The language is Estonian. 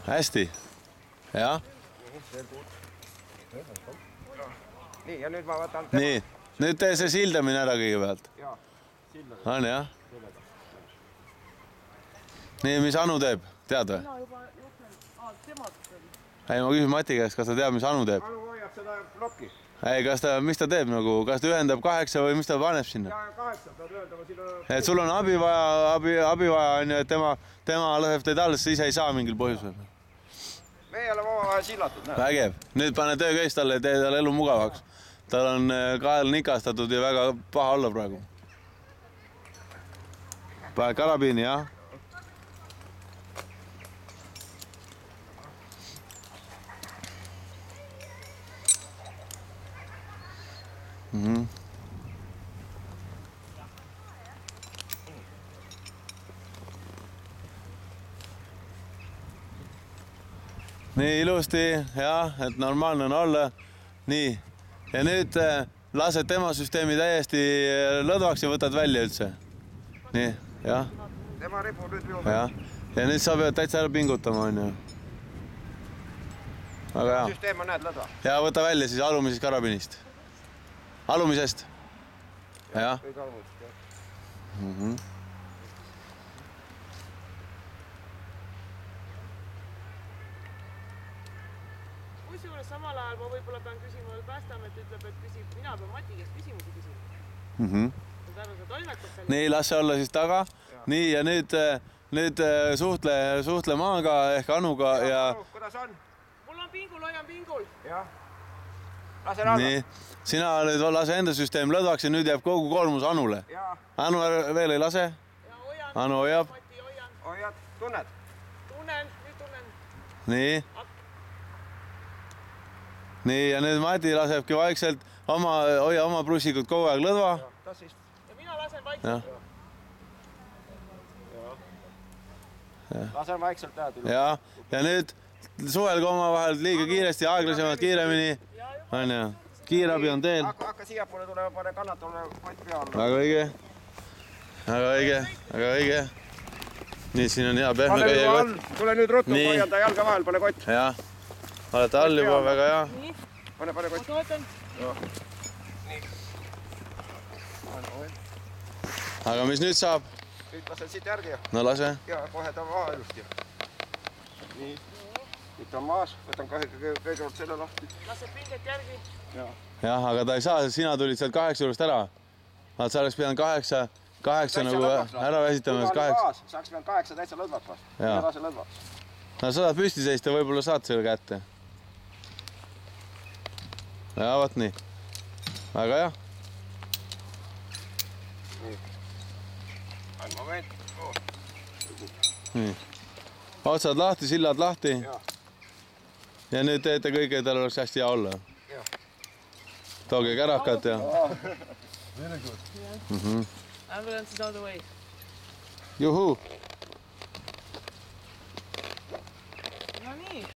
Hästi. Jah. Nii, ja nüüd ma võtan... Nii, nüüd tee see sildamine ära kõigepealt. Jaa, sildamine. On, jah? Nii, mis Anu teeb? Tead või? Mina juba juhten... temast oli. Ei, ma küsin Mati käest, kas ta teab, mis Anu teeb? Anu hoiab seda plokki. Ei, mis ta teeb nagu? Kas ta ühendab 8 või mis ta paneb sinna? Jaa, 8 pead ühendama siin... Et sul on abi vaja, on ju, et tema laseb teid alles, ise ei saa mingil põhjusel. Me ei ole omavahel sillatud, näe. Vägev. Nüüd pane töökäis talle ja tee talle elu mugavaks. Tal on kael nikastatud ja väga paha olla praegu. Pane karabiini, jah? Nii ilusti, jah, et normaalne on olla. Nii, ja nüüd lased tema süsteemi täiesti lõdvaks ja võtad välja üldse. Nii, jah. Tema ripub nüüd minu peal. Ja nüüd sa pead täitsa ära pingutama, on ju. Aga hea. Süsteem on näed lõdva. Ja võta välja siis alumisest karabinist. Alumisest. Jah. Kõik alumisest, jah. Kusjuures samal ajal ma võib-olla pean küsima veel Päästeamet ütleb, et mina pean Mati käest küsimusi küsima. Nii, las see olla siis taga. Nii, ja nüüd suhtle maaga ehk Anuga ja... Kuidas on? Mul on pingul, hoian pingul. Jah. Lase alla. Nii, sina nüüd lase enda süsteem lõdvaks ja nüüd jääb kogu koormus Anule. Anu veel ei lase? Anu hoiab. Hoiad, tunned? Tunnen, nüüd tunnen. Nii. Nii, ja nüüd Mati lasebki vaikselt hoia oma prussikud kogu aeg lõdva. Ja mina lasen vaikselt. Lasen vaikselt näed üle. Ja nüüd suhelge oma vahel liiga kiiresti, aeglasemalt, kiiremini. Kiirabi on teel. Hakka siiapoole tulema, pane kannatule kott pea alla. Väga õige. Väga õige, väga õige. Nii, siin on hea pehme käia kott. Tule nüüd ruttu, hoian ta jalga vahel, pane kott. Jah. Olete all juba, väga hea. Pane kott. Ma võtan. Nii. Aga mis nüüd saab? Nüüd lasen siit järgi. No lase. Ja kohe ta maha ilusti. Nii. Nüüd ta on maas. Võtan kõigepealt selle lahti. Laseb pinget järgi. Jah, aga ta ei saa, sina tulid sealt 8 juurest ära. Sa oleks pidanud 8 nagu ära väsitama. Saaks pidanud 8 täitsa lõdvaks vast. Ja lase lõdvaks. No sa saad püsti seista, võib-olla saad selle kätte. Ja, võt nii. Väga hea. Nii. Ain moment. Nii. Otsad lahti, sillad lahti. Ja nüüd teete kõige, et tal oleks hästi hea olla. Tooge kärakat ja... Ambulance is on the way. Juhu!